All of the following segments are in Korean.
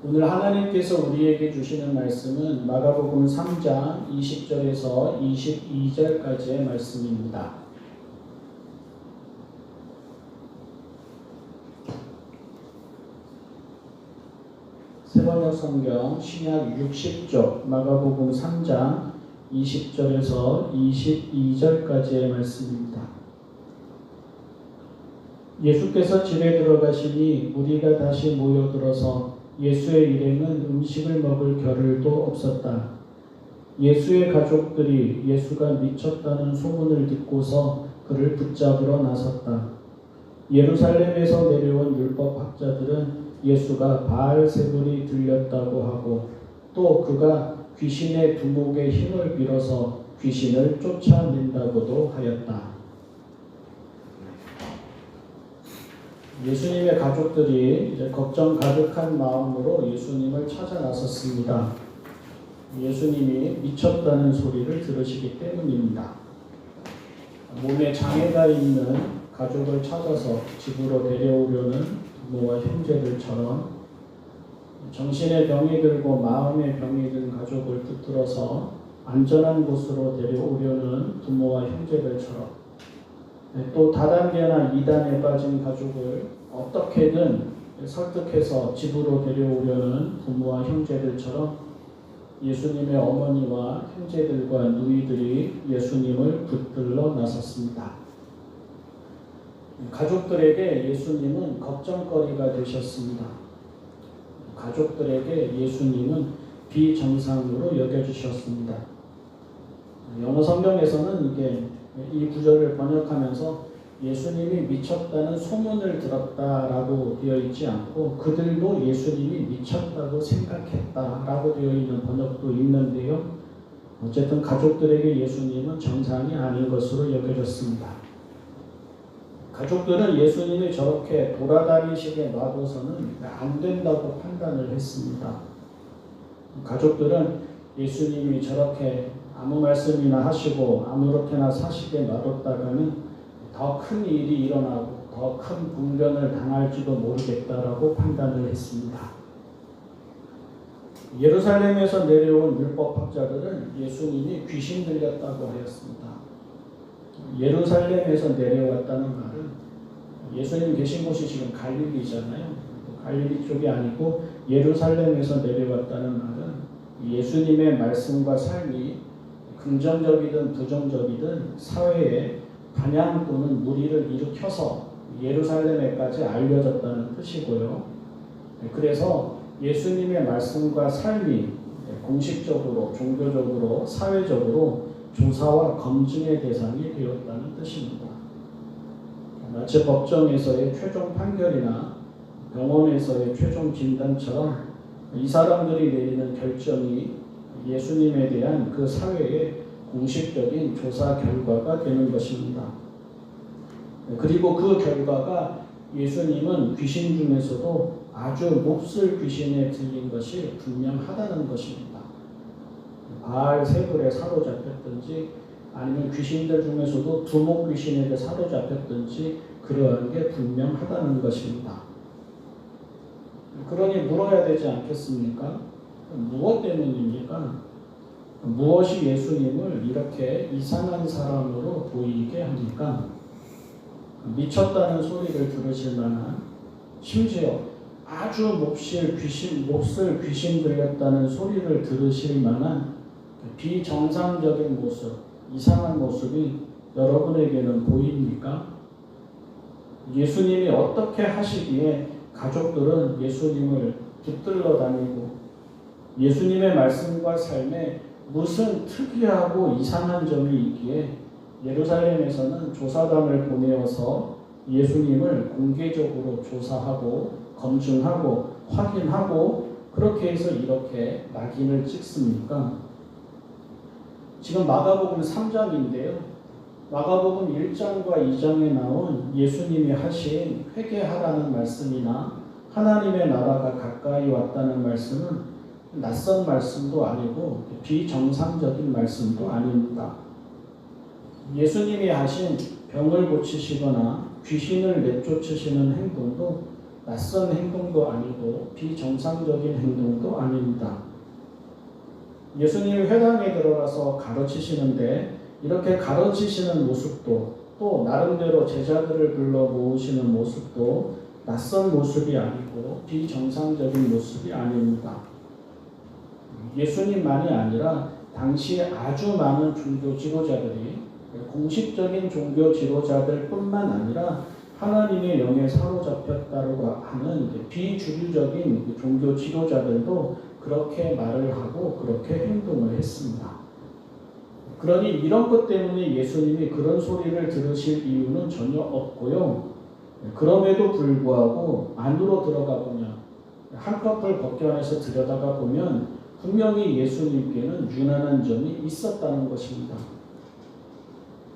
오늘 하나님께서 우리에게 주시는 말씀은 마가복음 3장 20절에서 22절까지의 말씀입니다. 새번역 성경 신약 60쪽 마가복음 3장 20절에서 22절까지의 말씀입니다. 예수께서 집에 들어가시니 무리가 다시 모여들어서 예수의 일행은 음식을 먹을 겨를도 없었다. 예수의 가족들이 예수가 미쳤다는 소문을 듣고서 그를 붙잡으러 나섰다. 예루살렘에서 내려온 율법학자들은 예수가 바알세불이 들렸다고 하고 또 그가 귀신의 두목의 힘을 빌어서 귀신을 쫓아낸다고도 하였다. 예수님의 가족들이 이제 걱정 가득한 마음으로 예수님을 찾아 나섰습니다. 예수님이 미쳤다는 소리를 들으시기 때문입니다. 몸에 장애가 있는 가족을 찾아서 집으로 데려오려는 부모와 형제들처럼 정신의 병이 들고 마음의 병이 든 가족을 붙들어서 안전한 곳으로 데려오려는 부모와 형제들처럼 또 다단계나 이단에 빠진 가족을 어떻게든 설득해서 집으로 데려오려는 부모와 형제들처럼 예수님의 어머니와 형제들과 누이들이 예수님을 붙들러 나섰습니다. 가족들에게 예수님은 걱정거리가 되셨습니다. 가족들에게 예수님은 비정상으로 여겨주셨습니다. 영어 성경에서는 이 구절을 번역하면서 예수님이 미쳤다는 소문을 들었다라고 되어 있지 않고 그들도 예수님이 미쳤다고 생각했다라고 되어 있는 번역도 있는데요. 어쨌든 가족들에게 예수님은 정상이 아닌 것으로 여겨졌습니다. 가족들은 예수님이 저렇게 돌아다니시게 놔둬서는 안 된다고 판단을 했습니다. 가족들은 예수님이 저렇게 아무 말씀이나 하시고 아무렇게나 사시게 놔뒀다가는 더 큰 일이 일어나고 더 큰 분변을 당할지도 모르겠다라고 판단을 했습니다. 예루살렘에서 내려온 율법학자들은 예수님이 귀신 들렸다고 하였습니다. 예루살렘에서 내려왔다는 말은 예수님 계신 곳이 지금 갈릴리잖아요. 갈릴리 쪽이 아니고 예루살렘에서 내려왔다는 말은 예수님의 말씀과 삶이 긍정적이든 부정적이든 사회에 반향 또는 무리를 일으켜서 예루살렘에까지 알려졌다는 뜻이고요. 그래서 예수님의 말씀과 삶이 공식적으로, 종교적으로, 사회적으로 조사와 검증의 대상이 되었다는 뜻입니다. 마치 법정에서의 최종 판결이나 병원에서의 최종 진단처럼 이 사람들이 내리는 결정이 예수님에 대한 그 사회의 공식적인 조사 결과가 되는 것입니다. 그리고 그 결과가 예수님은 귀신 중에서도 아주 몹쓸 귀신에 들린 것이 분명하다는 것입니다. 바알세불에 사로잡혔든지 아니면 귀신들 중에서도 두목 귀신에게 사로잡혔든지 그러한 게 분명하다는 것입니다. 그러니 물어야 되지 않겠습니까? 무엇 때문입니까? 무엇이 예수님을 이렇게 이상한 사람으로 보이게 합니까? 미쳤다는 소리를 들으실 만한, 심지어 아주 몹쓸 귀신 들렸다는 소리를 들으실 만한 비정상적인 모습, 이상한 모습이 여러분에게는 보입니까? 예수님이 어떻게 하시기에 가족들은 예수님을 붙들러 다니고 예수님의 말씀과 삶에 무슨 특이하고 이상한 점이 있기에 예루살렘에서는 조사단을 보내어서 예수님을 공개적으로 조사하고 검증하고 확인하고 그렇게 해서 이렇게 낙인을 찍습니까? 지금 마가복음 3장인데요. 마가복음 1장과 2장에 나온 예수님이 하신 회개하라는 말씀이나 하나님의 나라가 가까이 왔다는 말씀은 낯선 말씀도 아니고 비정상적인 말씀도 아닙니다. 예수님이 하신 병을 고치시거나 귀신을 내쫓으시는 행동도 낯선 행동도 아니고 비정상적인 행동도 아닙니다. 예수님이 회당에 들어가서 가르치시는데 이렇게 가르치시는 모습도 또 나름대로 제자들을 불러 모으시는 모습도 낯선 모습이 아니고 비정상적인 모습이 아닙니다. 예수님만이 아니라 당시에 아주 많은 종교 지도자들이 공식적인 종교 지도자들 뿐만 아니라 하나님의 영에 사로잡혔다고 하는 비주류적인 종교 지도자들도 그렇게 말을 하고 그렇게 행동을 했습니다. 그러니 이런 것 때문에 예수님이 그런 소리를 들으실 이유는 전혀 없고요. 그럼에도 불구하고 안으로 들어가 보면 한꺼풀 법궤안에서 들여다가 보면 분명히 예수님께는 유난한 점이 있었다는 것입니다.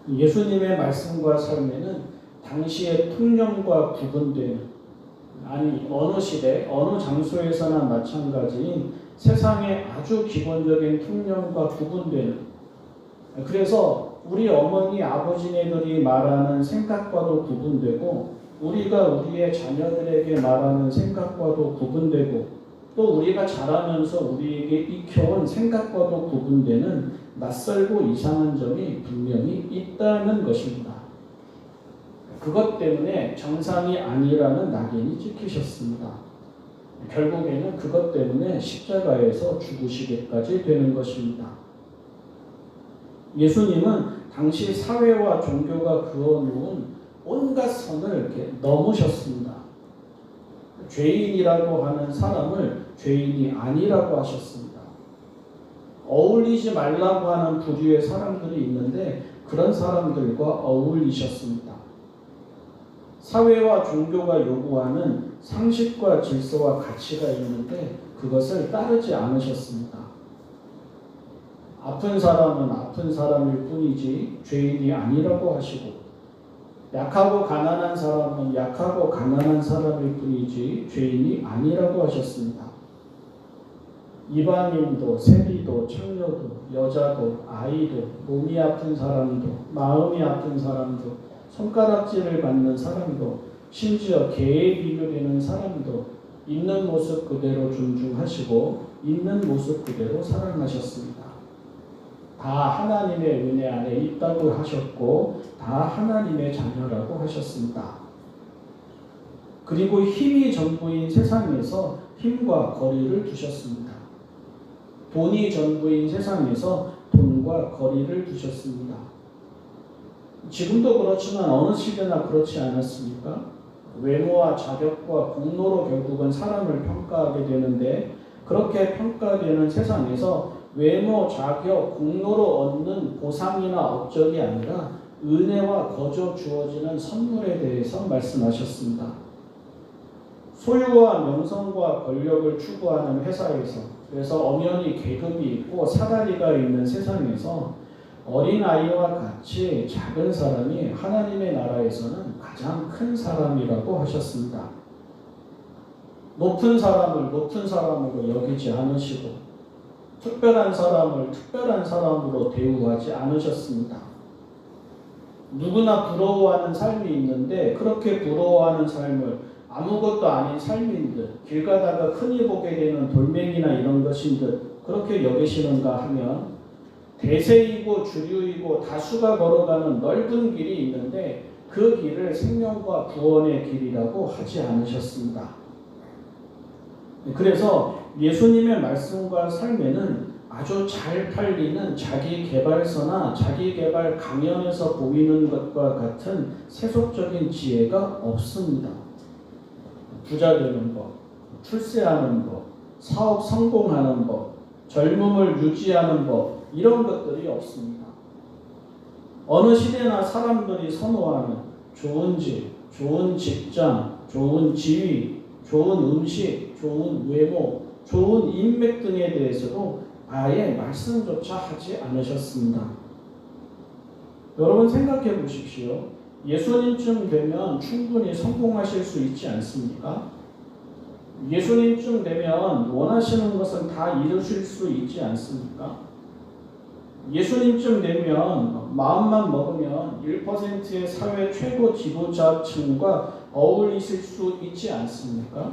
예수님의 말씀과 삶에는 당시의 통념과 구분되는 어느 시대 어느 장소에서나 마찬가지인 세상의 아주 기본적인 통념과 구분되는 그래서 우리 어머니 아버지네들이 말하는 생각과도 구분되고 우리가 우리의 자녀들에게 말하는 생각과도 구분되고 또 우리가 자라면서 우리에게 익혀온 생각과도 구분되는 낯설고 이상한 점이 분명히 있다는 것입니다. 그것 때문에 정상이 아니라는 낙인이 찍히셨습니다. 결국에는 그것 때문에 십자가에서 죽으시기까지 되는 것입니다. 예수님은 당시 사회와 종교가 그어놓은 온갖 선을 이렇게 넘으셨습니다. 죄인이라고 하는 사람을 죄인이 아니라고 하셨습니다. 어울리지 말라고 하는 부류의 사람들이 있는데 그런 사람들과 어울리셨습니다. 사회와 종교가 요구하는 상식과 질서와 가치가 있는데 그것을 따르지 않으셨습니다. 아픈 사람은 아픈 사람일 뿐이지 죄인이 아니라고 하시고 약하고 가난한 사람은 약하고 가난한 사람일 뿐이지 죄인이 아니라고 하셨습니다. 이방인도 세리도 청녀도 여자도 아이도 몸이 아픈 사람도 마음이 아픈 사람도 손가락질을 받는 사람도 심지어 개에 비교되는 사람도 있는 모습 그대로 존중하시고 있는 모습 그대로 사랑하셨습니다. 다 하나님의 은혜 안에 있다고 하셨고 다 하나님의 자녀라고 하셨습니다. 그리고 힘이 전부인 세상에서 힘과 거리를 두셨습니다. 돈이 전부인 세상에서 돈과 거리를 두셨습니다. 지금도 그렇지만 어느 시대나 그렇지 않았습니까? 외모와 자격과 공로로 결국은 사람을 평가하게 되는데 그렇게 평가되는 세상에서 외모, 자격, 공로로 얻는 보상이나 업적이 아니라 은혜와 거저 주어지는 선물에 대해서 말씀하셨습니다. 소유와 명성과 권력을 추구하는 회사에서 그래서 엄연히 계급이 있고 사다리가 있는 세상에서 어린아이와 같이 작은 사람이 하나님의 나라에서는 가장 큰 사람이라고 하셨습니다. 높은 사람을 높은 사람으로 여기지 않으시고 특별한 사람을 특별한 사람으로 대우하지 않으셨습니다. 누구나 부러워하는 삶이 있는데 그렇게 부러워하는 삶을 아무것도 아닌 삶인 듯 길 가다가 흔히 보게 되는 돌멩이나 이런 것인 듯 그렇게 여기시는가 하면 대세이고 주류이고 다수가 걸어가는 넓은 길이 있는데 그 길을 생명과 구원의 길이라고 하지 않으셨습니다. 그래서 예수님의 말씀과 삶에는 아주 잘 팔리는 자기개발서나 자기개발 강연에서 보이는 것과 같은 세속적인 지혜가 없습니다. 부자 되는 법, 출세하는 법, 사업 성공하는 법, 젊음을 유지하는 법 이런 것들이 없습니다. 어느 시대나 사람들이 선호하는 좋은 집, 좋은 직장, 좋은 지위, 좋은 음식, 좋은 외모, 좋은 인맥 등에 대해서도 아예 말씀조차 하지 않으셨습니다. 여러분 생각해 보십시오. 예수님쯤 되면 충분히 성공하실 수 있지 않습니까? 예수님쯤 되면 원하시는 것은 다 이루실 수 있지 않습니까? 예수님쯤 되면 마음만 먹으면 1%의 사회 최고 지도자층과 어울리실 수 있지 않습니까?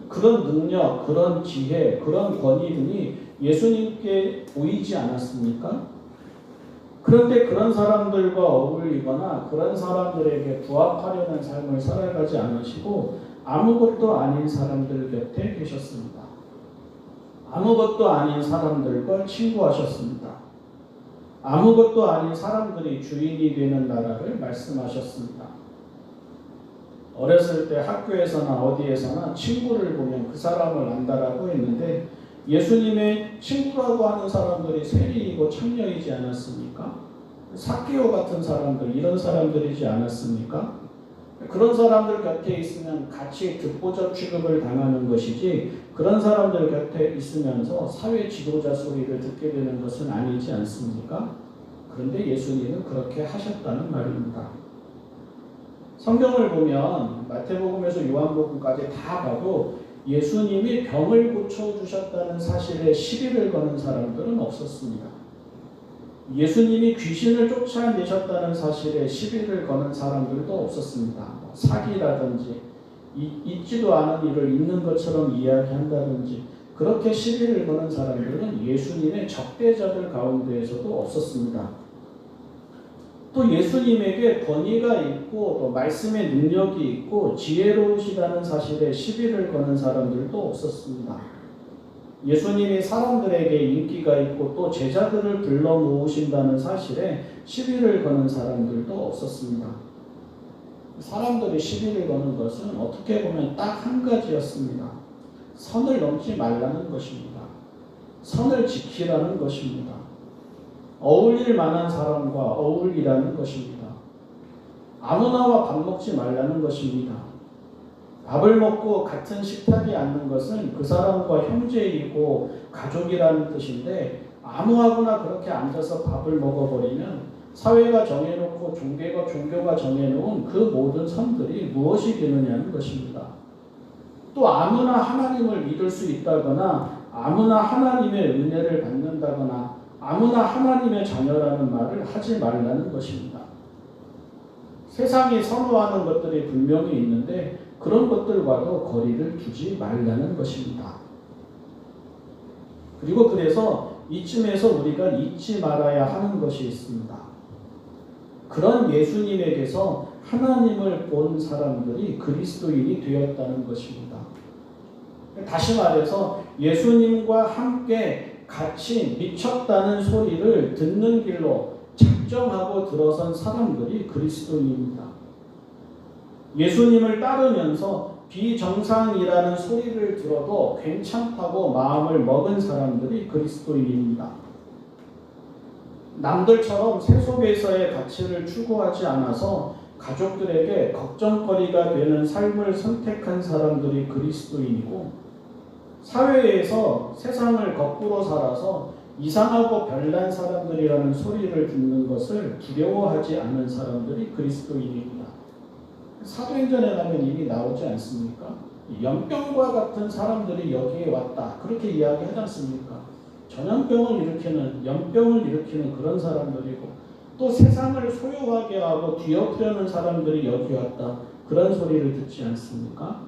그런 능력, 그런 지혜, 그런 권위 등이 예수님께 보이지 않았습니까? 그런데 그런 사람들과 어울리거나 그런 사람들에게 부합하려는 삶을 살아가지 않으시고 아무것도 아닌 사람들 곁에 계셨습니다. 아무것도 아닌 사람들과 친구하셨습니다. 아무것도 아닌 사람들이 주인이 되는 나라를 말씀하셨습니다. 어렸을 때 학교에서나 어디에서나 친구를 보면 그 사람을 안다라고 했는데 예수님의 친구라고 하는 사람들이 세리이고 창녀이지 않았습니까? 삭개오 같은 사람들, 이런 사람들이지 않았습니까? 그런 사람들 곁에 있으면 같이 듣보잡 취급을 당하는 것이지 그런 사람들 곁에 있으면서 사회 지도자 소리를 듣게 되는 것은 아니지 않습니까? 그런데 예수님은 그렇게 하셨다는 말입니다. 성경을 보면 마태복음에서 요한복음까지 다 봐도 예수님이 병을 고쳐주셨다는 사실에 시비를 거는 사람들은 없었습니다. 예수님이 귀신을 쫓아내셨다는 사실에 시비를 거는 사람들도 없었습니다. 사기라든지 있지도 않은 일을 있는 것처럼 이야기한다든지 그렇게 시비를 거는 사람들은 예수님의 적대자들 가운데에서도 없었습니다. 또 예수님에게 권위가 있고 또 말씀의 능력이 있고 지혜로우시다는 사실에 시비를 거는 사람들도 없었습니다. 예수님이 사람들에게 인기가 있고 또 제자들을 불러 모으신다는 사실에 시비를 거는 사람들도 없었습니다. 사람들이 시비를 거는 것은 어떻게 보면 딱 한 가지였습니다. 선을 넘지 말라는 것입니다. 선을 지키라는 것입니다. 어울릴 만한 사람과 어울리라는 것입니다. 아무나와 밥 먹지 말라는 것입니다. 밥을 먹고 같은 식탁에 앉는 것은 그 사람과 형제이고 가족이라는 뜻인데 아무하고나 그렇게 앉아서 밥을 먹어버리면 사회가 정해놓고 종교가 정해놓은 그 모든 선들이 무엇이 되느냐는 것입니다. 또 아무나 하나님을 믿을 수 있다거나 아무나 하나님의 은혜를 받는다거나 아무나 하나님의 자녀라는 말을 하지 말라는 것입니다. 세상이 선호하는 것들이 분명히 있는데 그런 것들과도 거리를 두지 말라는 것입니다. 그리고 그래서 이쯤에서 우리가 잊지 말아야 하는 것이 있습니다. 그런 예수님에게서 하나님을 본 사람들이 그리스도인이 되었다는 것입니다. 다시 말해서 예수님과 함께 같이 미쳤다는 소리를 듣는 길로 작정하고 들어선 사람들이 그리스도인입니다. 예수님을 따르면서 비정상이라는 소리를 들어도 괜찮다고 마음을 먹은 사람들이 그리스도인입니다. 남들처럼 세속에서의 가치를 추구하지 않아서 가족들에게 걱정거리가 되는 삶을 선택한 사람들이 그리스도인이고 사회에서 세상을 거꾸로 살아서 이상하고 별난 사람들이라는 소리를 듣는 것을 두려워하지 않는 사람들이 그리스도인입니다. 사도행전에 가면 이미 나오지 않습니까? 연병과 같은 사람들이 여기에 왔다. 그렇게 이야기하지 않습니까? 전염병을 일으키는, 연병을 일으키는 그런 사람들이고 또 세상을 소유하게 하고 뒤엎으려는 사람들이 여기 왔다. 그런 소리를 듣지 않습니까?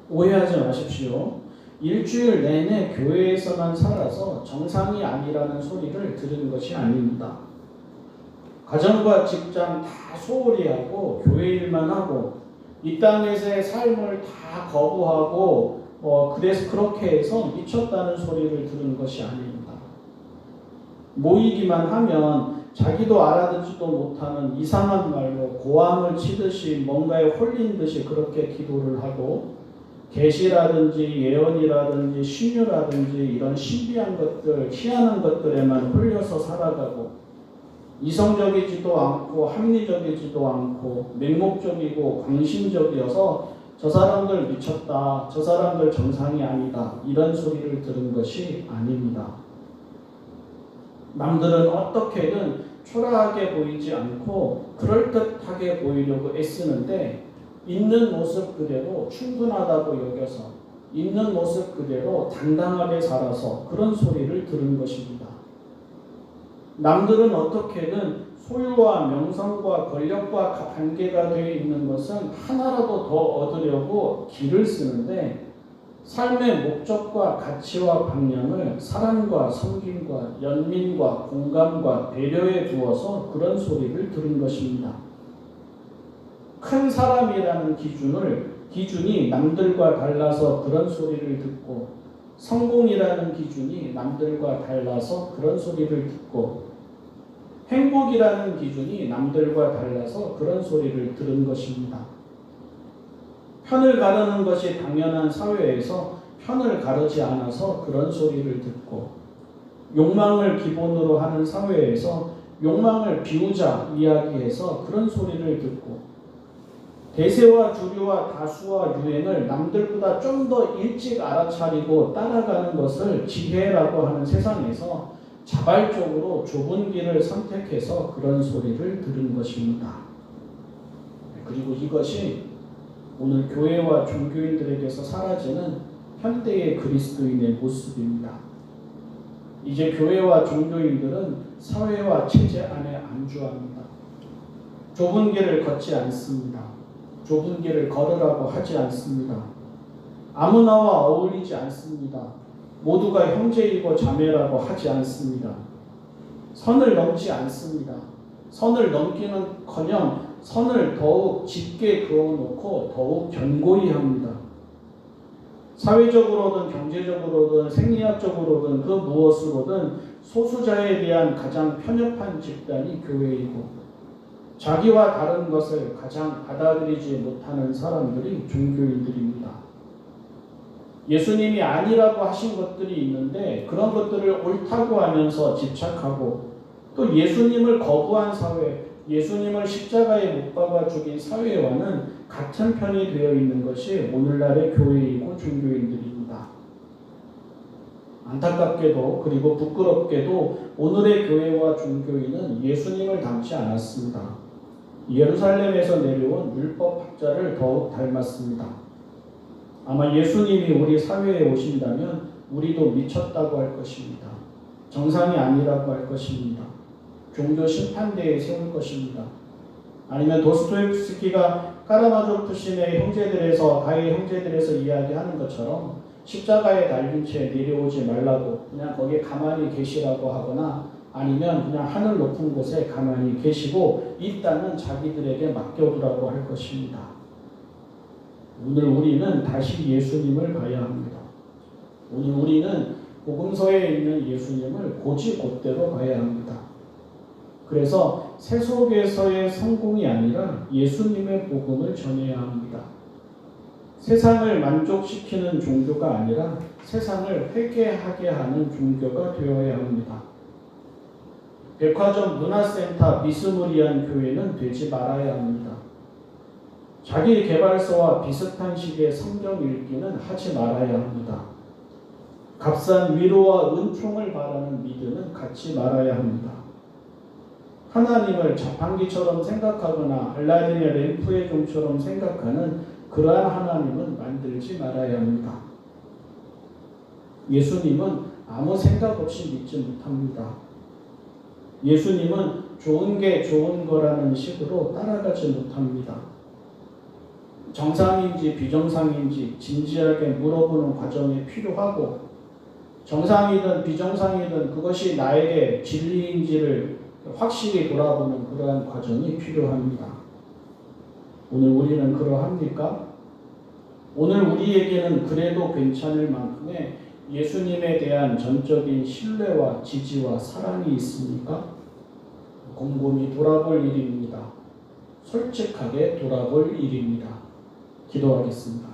오해하지 마십시오. 일주일 내내 교회에서만 살아서 정상이 아니라는 소리를 들은 것이 아닙니다. 가정과 직장 다 소홀히 하고 교회 일만 하고 이 땅에서의 삶을 다 거부하고 그래서 그렇게 해서 미쳤다는 소리를 들은 것이 아닙니다. 모이기만 하면 자기도 알아듣지도 못하는 이상한 말로 고함을 치듯이 뭔가에 홀린 듯이 그렇게 기도를 하고 계시라든지 예언이라든지 신유라든지 이런 신비한 것들, 희한한 것들에만 홀려서 살아가고 이성적이지도 않고 합리적이지도 않고 맹목적이고 광신적이어서 저 사람들 미쳤다, 저 사람들 정상이 아니다 이런 소리를 들은 것이 아닙니다. 남들은 어떻게든 초라하게 보이지 않고 그럴듯하게 보이려고 애쓰는데 있는 모습 그대로 충분하다고 여겨서 있는 모습 그대로 당당하게 살아서 그런 소리를 들은 것입니다. 남들은 어떻게든 소유와 명성과 권력과 관계가 되어 있는 것은 하나라도 더 얻으려고 길을 쓰는데 삶의 목적과 가치와 방향을 사랑과 섬김과 연민과 공감과 배려에 두어서 그런 소리를 들은 것입니다. 큰 사람이라는 기준이 남들과 달라서 그런 소리를 듣고, 성공이라는 기준이 남들과 달라서 그런 소리를 듣고, 행복이라는 기준이 남들과 달라서 그런 소리를 들은 것입니다. 편을 가르는 것이 당연한 사회에서 편을 가르지 않아서 그런 소리를 듣고, 욕망을 기본으로 하는 사회에서 욕망을 비우자 이야기해서 그런 소리를 듣고, 대세와 주류와 다수와 유행을 남들보다 좀 더 일찍 알아차리고 따라가는 것을 지혜라고 하는 세상에서 자발적으로 좁은 길을 선택해서 그런 소리를 들은 것입니다. 그리고 이것이 오늘 교회와 종교인들에게서 사라지는 현대의 그리스도인의 모습입니다. 이제 교회와 종교인들은 사회와 체제 안에 안주합니다. 좁은 길을 걷지 않습니다. 좁은 길을 걸으라고 하지 않습니다. 아무나와 어울리지 않습니다. 모두가 형제이고 자매라고 하지 않습니다. 선을 넘지 않습니다. 선을 넘기는커녕 선을 더욱 짙게 그어놓고 더욱 견고히 합니다. 사회적으로든 경제적으로든 생리학적으로든 그 무엇으로든 소수자에 대한 가장 편협한 집단이 교회이고, 자기와 다른 것을 가장 받아들이지 못하는 사람들이 종교인들입니다. 예수님이 아니라고 하신 것들이 있는데 그런 것들을 옳다고 하면서 집착하고, 또 예수님을 거부한 사회, 예수님을 십자가에 못 박아 죽인 사회와는 같은 편이 되어 있는 것이 오늘날의 교회이고 종교인들입니다. 안타깝게도 그리고 부끄럽게도 오늘의 교회와 종교인은 예수님을 닮지 않았습니다. 예루살렘에서 내려온 율법학자를 더욱 닮았습니다. 아마 예수님이 우리 사회에 오신다면 우리도 미쳤다고 할 것입니다. 정상이 아니라고 할 것입니다. 종교 심판대에 세울 것입니다. 아니면 도스토옙스키가 카라마조프 신의 가해 형제들에서 이야기하는 것처럼 십자가에 달린 채 내려오지 말라고 그냥 거기에 가만히 계시라고 하거나, 아니면 그냥 하늘 높은 곳에 가만히 계시고 이 땅은 자기들에게 맡겨두라고 할 것입니다. 오늘 우리는 다시 예수님을 봐야 합니다. 오늘 우리는 복음서에 있는 예수님을 곧이곧대로 봐야 합니다. 그래서 세속에서의 성공이 아니라 예수님의 복음을 전해야 합니다. 세상을 만족시키는 종교가 아니라 세상을 회개하게 하는 종교가 되어야 합니다. 백화점 문화센터 미스무리한 교회는 되지 말아야 합니다. 자기 개발서와 비슷한 식의 성경 읽기는 하지 말아야 합니다. 값싼 위로와 은총을 바라는 믿음은 갖지 말아야 합니다. 하나님을 자판기처럼 생각하거나 알라딘의 램프의 종처럼 생각하는 그러한 하나님은 만들지 말아야 합니다. 예수님은 아무 생각 없이 믿지 못합니다. 예수님은 좋은 게 좋은 거라는 식으로 따라가지 못합니다. 정상인지 비정상인지 진지하게 물어보는 과정이 필요하고, 정상이든 비정상이든 그것이 나에게 진리인지를 확실히 돌아보는 그러한 과정이 필요합니다. 오늘 우리는 그러합니까? 오늘 우리에게는 그래도 괜찮을 만큼의 예수님에 대한 전적인 신뢰와 지지와 사랑이 있습니까? 곰곰이 돌아볼 일입니다. 솔직하게 돌아볼 일입니다. 기도하겠습니다.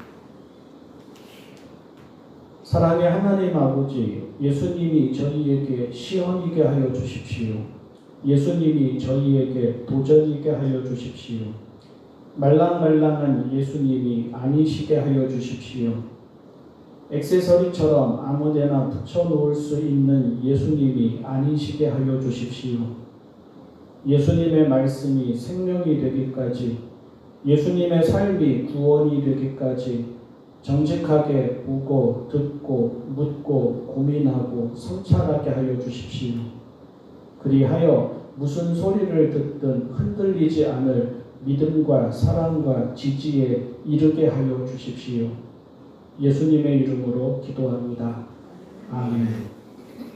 사랑의 하나님 아버지, 예수님이 저희에게 시험이게 하여 주십시오. 예수님이 저희에게 도전이게 하여 주십시오. 말랑말랑한 예수님이 아니시게 하여 주십시오. 액세서리처럼 아무데나 붙여놓을 수 있는 예수님이 아니시게 하여 주십시오. 예수님의 말씀이 생명이 되기까지, 예수님의 삶이 구원이 되기까지 정직하게 보고 듣고 묻고 고민하고 성찰하게 하여 주십시오. 그리하여 무슨 소리를 듣든 흔들리지 않을 믿음과 사랑과 지지에 이르게 하여 주십시오. 예수님의 이름으로 기도합니다. 아멘.